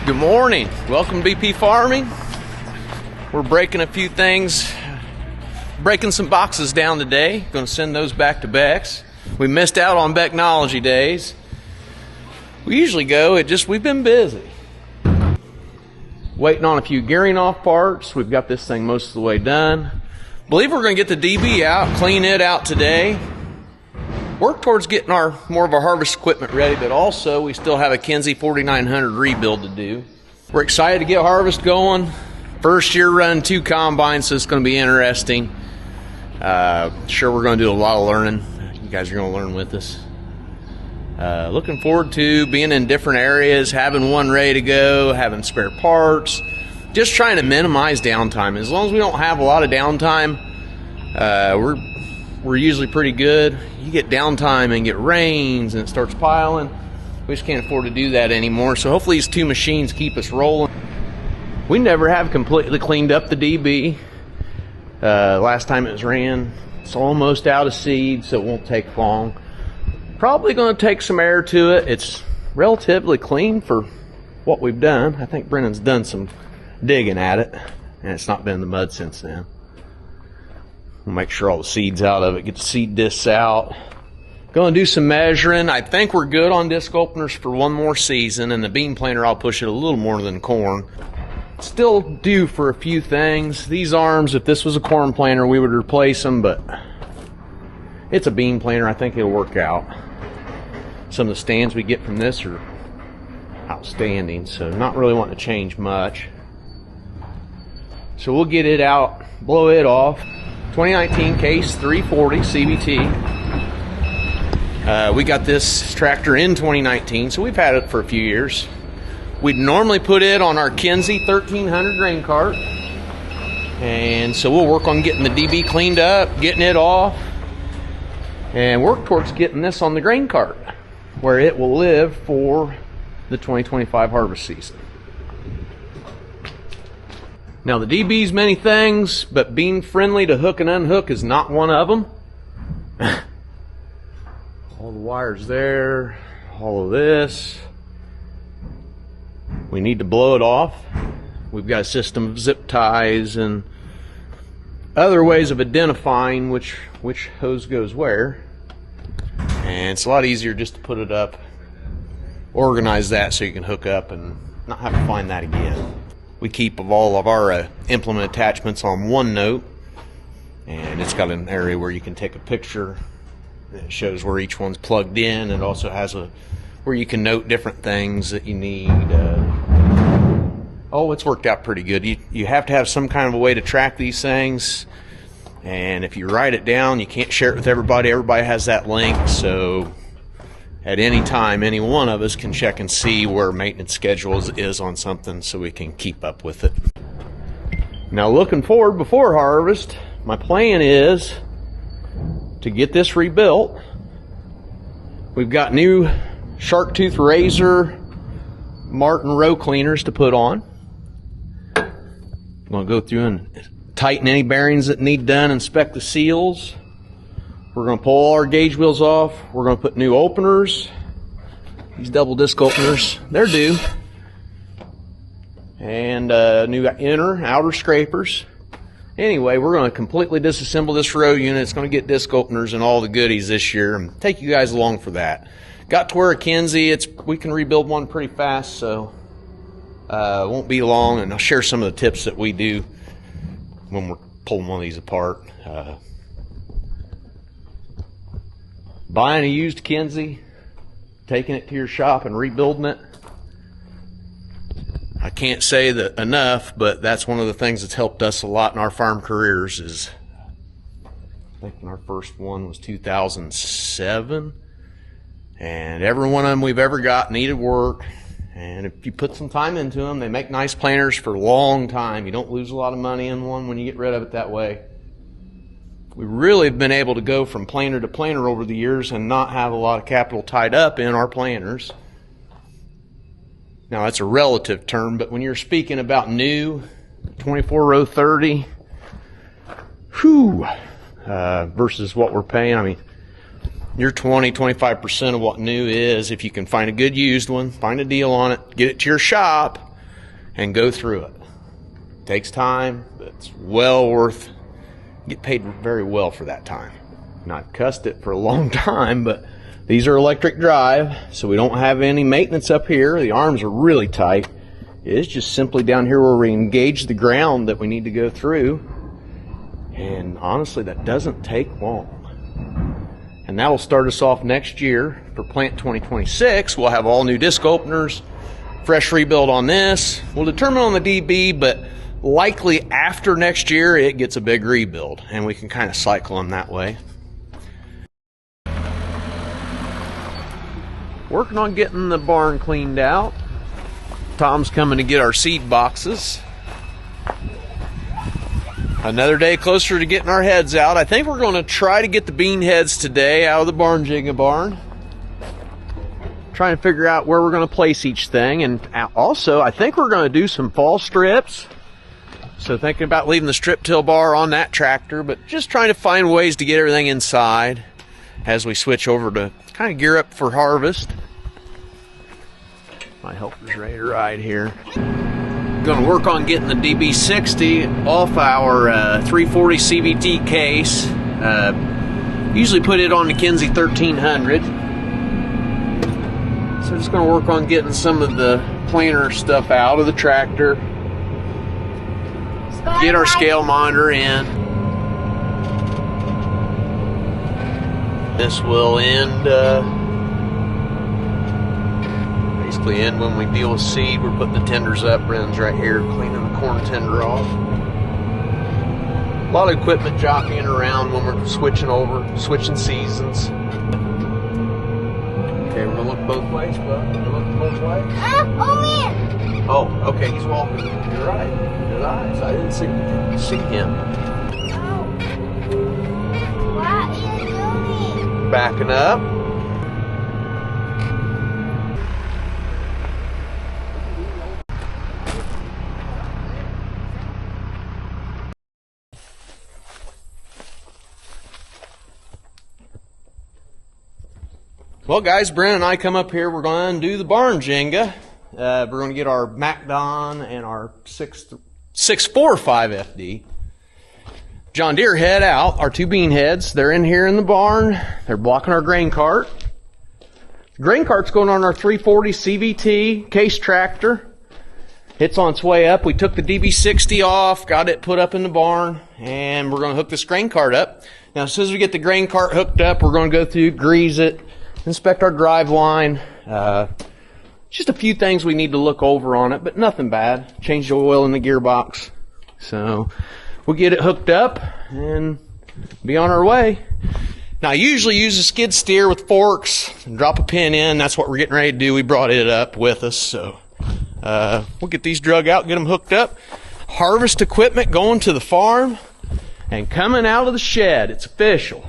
Good morning. Welcome to BP Farming. We're breaking a few things, breaking some boxes down today. Going to send those back to Beck's. We missed out on Becknology days. We usually go, we've been busy. Waiting on a few Geringhoff parts. We've got this thing most of the way done. Believe we're going to get the DB out, clean it out today. Work towards getting more of our harvest equipment ready, but also we still have a Kinze 4900 rebuild to do. We're excited to get harvest going. First year running 2 combines, so it's going to be interesting. Sure, we're going to do a lot of learning. You guys are going to learn with us. Looking forward to being in different areas, having one ready to go, having spare parts, just trying to minimize downtime. As long as we don't have a lot of downtime, we're usually pretty good. You get downtime and get rains and it starts piling. We just can't afford to do that anymore. So hopefully these 2 machines keep us rolling. We never have completely cleaned up the DB. Last time it was ran, it's almost out of seed, so it won't take long. Probably going to take some air to it. It's relatively clean for what we've done. I think Brennan's done some digging at it, and it's not been in the mud since then. We'll make sure all the seed's out of it, get the seed discs out. Going to do some measuring. I think we're good on disc openers for one more season, and the bean planter I'll push it a little more than corn. Still due for a few things. These arms, if this was a corn planter, we would replace them, but it's a bean planter. I think it'll work out. Some of the stands we get from this are outstanding, so not really wanting to change much. So we'll get it out, blow it off. 2019 Case 340 CVT. We got this tractor in 2019, so we've had it for a few years. We'd normally put it on our Kinze 1300 grain cart, and so we'll work on getting the DB cleaned up, getting it off, and work towards getting this on the grain cart where it will live for the 2025 harvest season. Now the DB's many things, but being friendly to hook and unhook is not one of them. All the wires there, all of this. We need to blow it off. We've got a system of zip ties and other ways of identifying which hose goes where. And it's a lot easier just to put it up, organize that so you can hook up and not have to find that again. We keep all of our implement attachments on OneNote, and it's got an area where you can take a picture. It shows where each one's plugged in. It also has where you can note different things that you need. It's worked out pretty good. You have to have some kind of a way to track these things, and if you write it down, you can't share it with everybody. Everybody has that link, so at any time, any one of us can check and see where maintenance schedules is on something so we can keep up with it. Now looking forward before harvest, my plan is to get this rebuilt. We've got new shark tooth razor Martin row cleaners to put on. I'm going to go through and tighten any bearings that need done, inspect the seals. We're going to pull all our gauge wheels off. We're going to put new openers. These double disc openers, they're due. And new inner, outer scrapers. Anyway, we're going to completely disassemble this row unit. It's going to get disc openers and all the goodies this year, and take you guys along for that. Got to where a Kinze, we can rebuild one pretty fast, so it won't be long, and I'll share some of the tips that we do when we're pulling one of these apart. Buying a used Kinze, taking it to your shop and rebuilding it. I can't say that enough, but that's one of the things that's helped us a lot in our farm careers. Is I think our first one was 2007, and every one of them we've ever got needed work. And if you put some time into them, they make nice planters for a long time. You don't lose a lot of money in one when you get rid of it that way. We really have been able to go from planter to planter over the years and not have a lot of capital tied up in our planters. Now that's a relative term, but when you're speaking about new 24 row 30, versus what we're paying, I mean, you're 20-25% of what new is. If you can find a good used one, find a deal on it, get it to your shop, and go through it. Takes time, but it's well worth, get paid very well for that time. Not cussed it for a long time, but these are electric drive, so we don't have any maintenance up here. The arms are really tight. It's just simply down here where we engage the ground that we need to go through. And honestly, that doesn't take long. And that will start us off next year for plant 2026. We'll have all new disc openers, fresh rebuild on this. We'll determine on the DB, but likely after next year, it gets a big rebuild, and we can kind of cycle them that way. Working on getting the barn cleaned out. Tom's coming to get our seed boxes. Another day closer to getting our heads out. I think we're going to try to get the bean heads today out of the barn jenga barn. Trying to figure out where we're going to place each thing. And also, I think we're going to do some fall strips. So thinking about leaving the strip till bar on that tractor, but just trying to find ways to get everything inside as we switch over to kind of gear up for harvest. My helper's ready to ride here. Going to work on getting the DB60 off our 340 CVT case. Usually put it on the Kinze 1300. So just going to work on getting some of the planer stuff out of the tractor. Get our scale monitor in. This will end, basically end when we deal with seed. We're putting the tenders up. Brendan's right here cleaning the corn tender off. A lot of equipment jockeying around when we're switching seasons. Okay, we're gonna look both ways, bud. We're gonna look both ways. Oh man! Oh, okay, he's walking. You're right. Good eyes. I didn't see him. What are you doing? Backing up. Well, guys, Brent and I come up here. We're going to do the barn jenga. We're going to get our MacDon and our 645 FD. John Deere head out, our two bean heads. They're in here in the barn. They're blocking our grain cart. The grain cart's going on our 340 CVT case tractor. It's on its way up. We took the DB60 off, got it put up in the barn, and we're going to hook this grain cart up. Now, as soon as we get the grain cart hooked up, we're going to go through, grease it, inspect our drive line. Just a few things we need to look over on it, but nothing bad. Change the oil in the gearbox. So we'll get it hooked up and be on our way. Now, I usually use a skid steer with forks and drop a pin in. That's what we're getting ready to do. We brought it up with us. So we'll get these drug out, get them hooked up. Harvest equipment going to the farm and coming out of the shed. It's official.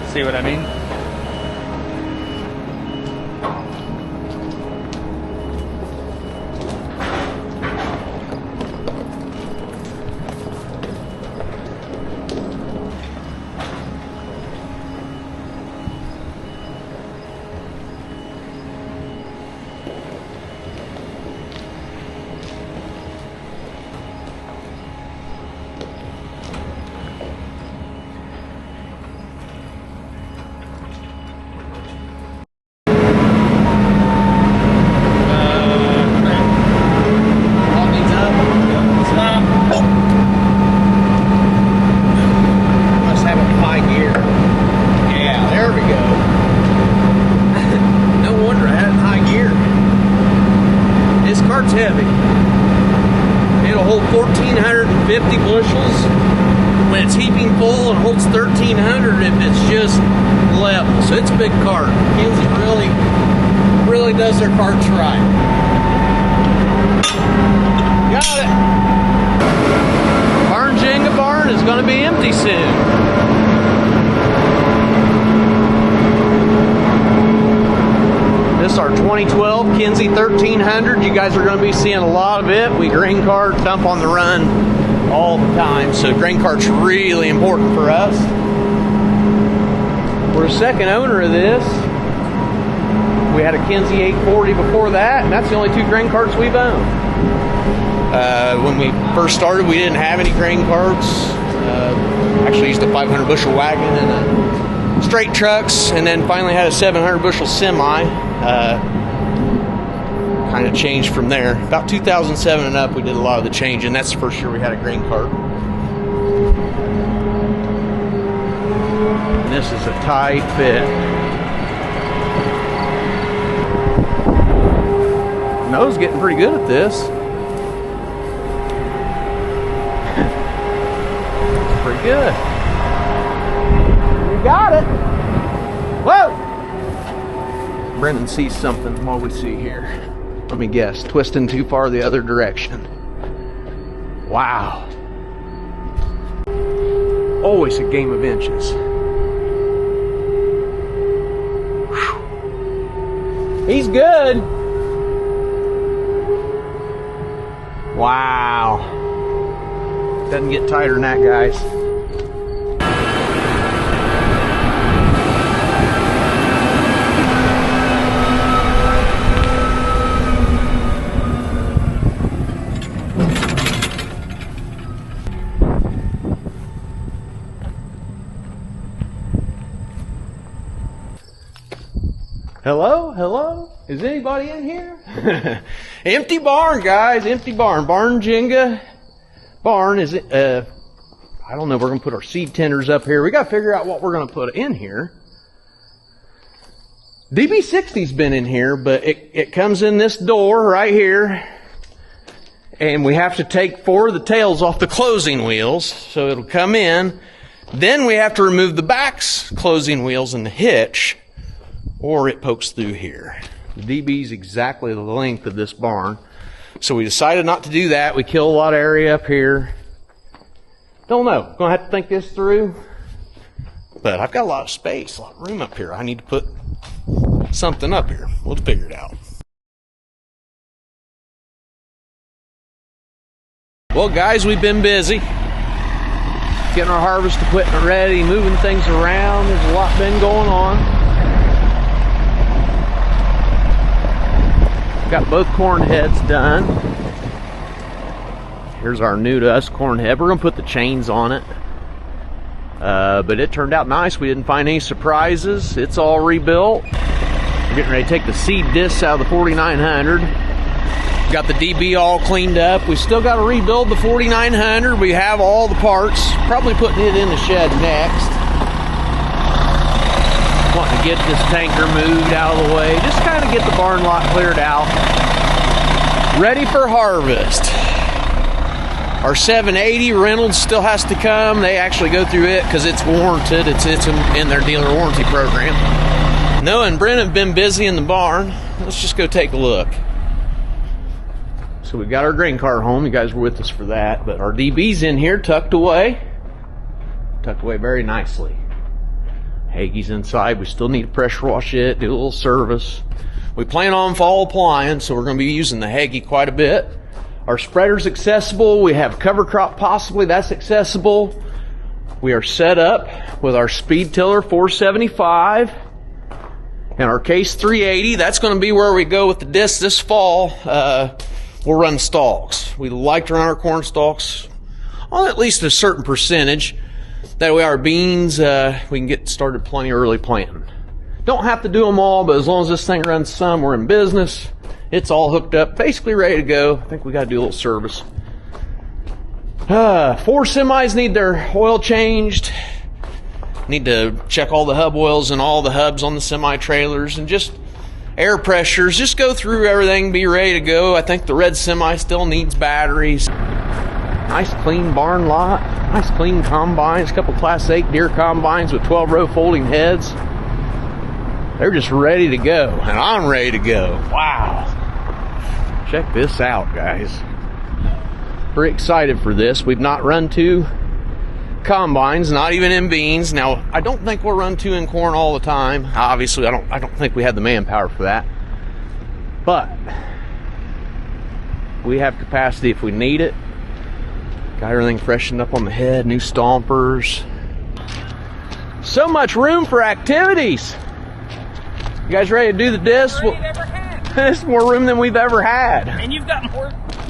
See what I mean? 1,450 bushels. When it's heaping full, it holds 1,300 if it's just level. So it's a big cart. Kinze really does their carts right. Got it. Barn Jenga barn is going to be empty soon. This is our 2012 Kinze 1300. You guys are going to be seeing a lot of it. We grain cart, dump on the run all the time. So grain cart's really important for us. We're the second owner of this. We had a Kinze 840 before that, and that's the only two grain carts we've owned. When we first started, we didn't have any grain carts. Actually used a 500 bushel wagon and a straight trucks, and then finally had a 700 bushel semi. Kind of changed from there. About 2007 and up, we did a lot of the change, and that's the first year we had a grain cart. And this is a tight fit. Noah's getting pretty good at this. Pretty good. You got it. Whoa! Brendan sees something while we see here. Let me guess, twisting too far the other direction. Wow. Always a game of inches. Whew. He's good. Wow. Doesn't get tighter than that, guys. Hello? Hello? Is anybody in here? Empty barn, guys. Empty barn. Barn Jenga. Barn is, I don't know, we're going to put our seed tenders up here. We got to figure out what we're going to put in here. DB60's been in here, but it comes in this door right here. And we have to take 4 of the tails off the closing wheels. So it'll come in. Then we have to remove the back's closing wheels and the hitch, or it pokes through here. The DB's exactly the length of this barn. So we decided not to do that. We kill a lot of area up here. Don't know. Gonna have to think this through. But I've got a lot of space, a lot of room up here. I need to put something up here. We'll figure it out. Well, guys, we've been busy getting our harvest equipment ready, moving things around. There's a lot been going on. Got both corn heads done. Here's our new to us corn head. We're going to put the chains on it. But it turned out nice. We didn't find any surprises. It's all rebuilt. We're getting ready to take the seed discs out of the 4900. Got the DB all cleaned up. We still got to rebuild the 4900. We have all the parts. Probably putting it in the shed next. Wanting to get this tanker moved out of the way. Just kind of get the barn lot cleared out. Ready for harvest. Our 780 Reynolds still has to come. They actually go through it because it's warranted. It's in their dealer warranty program. Noah and Brent have been busy in the barn. Let's just go take a look. So we got our grain cart home. You guys were with us for that. But our DB's in here tucked away. Tucked away very nicely. Haggie's inside. We still need to pressure wash it, do a little service. We plan on fall applying, so we're going to be using the Haggie quite a bit. Our spreader's accessible. We have cover crop possibly. That's accessible. We are set up with our speed tiller 475 and our Case 380. That's going to be where we go with the disc this fall. We'll run stalks. We like to run our corn stalks on at least a certain percentage. That way our beans, we can get started plenty early planting. Don't have to do them all, but as long as this thing runs some, we're in business. It's all hooked up, basically ready to go. I think we got to do a little service. 4 semis need their oil changed. Need to check all the hub oils and all the hubs on the semi-trailers and just air pressures. Just go through everything, be ready to go. I think the red semi still needs batteries. Nice clean barn lot. Nice clean combines. A couple Class 8 Deere combines with 12-row folding heads. They're just ready to go. And I'm ready to go. Wow. Check this out, guys. Pretty excited for this. We've not run 2 combines, not even in beans. Now, I don't think we'll run 2 in corn all the time. Obviously, I don't think we have the manpower for that. But we have capacity if we need it. Got everything freshened up on the head, new stompers. So much room for activities. You guys ready to do the disc? This is more room than we've ever had. And you've got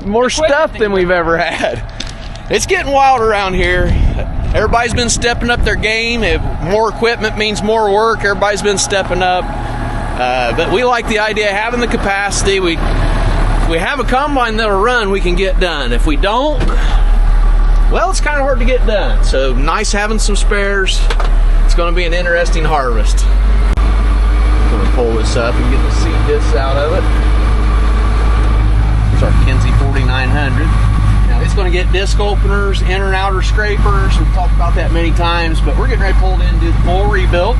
more stuff than we've ever had. It's getting wild around here. Everybody's been stepping up their game. More equipment means more work. Everybody's been stepping up. But we like the idea of having the capacity. If we have a combine that'll run, we can get done. If we don't, well, it's kind of hard to get done. So nice having some spares. It's going to be an interesting harvest. I'm going to pull this up and get the seed discs out of it. It's our Kinze 4900. Now it's going to get disc openers, inner and outer scrapers. We've talked about that many times, but we're getting ready to pull it in and do the full rebuild.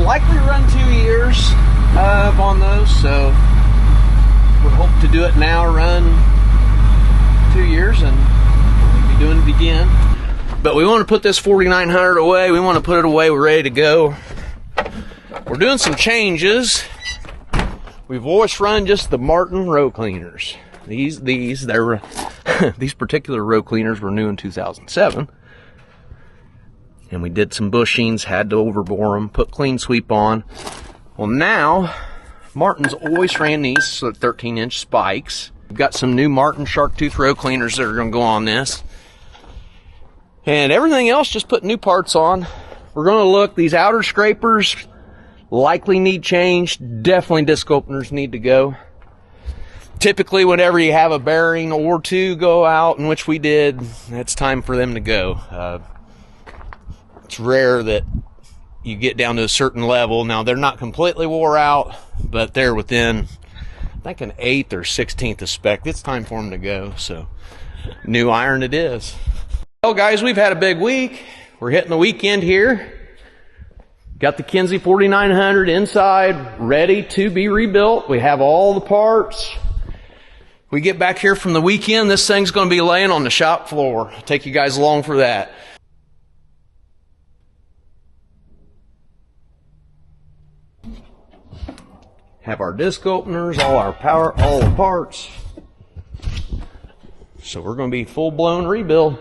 Likely run 2 years on those, so we hope to do it now, run 2 years, and we'll be doing it again. But we want to put this 4900 away. We want to put it away. We're ready to go. We're doing some changes. We've always run just the Martin row cleaners. These particular row cleaners were new in 2007. And we did some bushings, had to overbore them, put clean sweep on. Well, now, Martin's always ran these 13-inch spikes. We've got some new Martin shark tooth row cleaners that are going to go on this. And everything else, just put new parts on. We're going to look, these outer scrapers likely need changed. Definitely disc openers need to go. Typically, whenever you have a bearing or 2 go out, in which we did, it's time for them to go. It's rare that you get down to a certain level. Now, they're not completely wore out, but they're within, I think, an 1/8 or 16th of spec. It's time for them to go, so new iron it is. Well, guys, we've had a big week. We're hitting the weekend here. Got the Kinze 4900 inside, ready to be rebuilt. We have all the parts. We get back here from the weekend, this thing's going to be laying on the shop floor. I'll take you guys along for that. Have our disc openers, all our power, all the parts. So we're going to be full-blown rebuild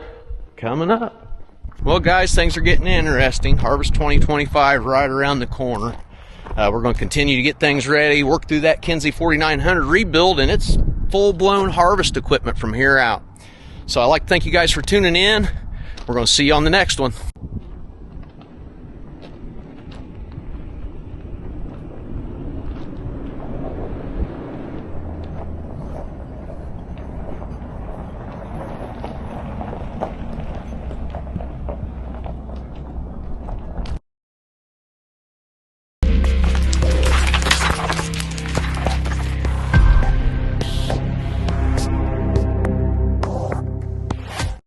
coming up. Well, guys, things are getting interesting. Harvest 2025 right around the corner. We're going to continue to get things ready, work through that Kinze 4900 rebuild, and it's full-blown harvest equipment from here out. So I'd like to thank you guys for tuning in. We're going to see you on the next one.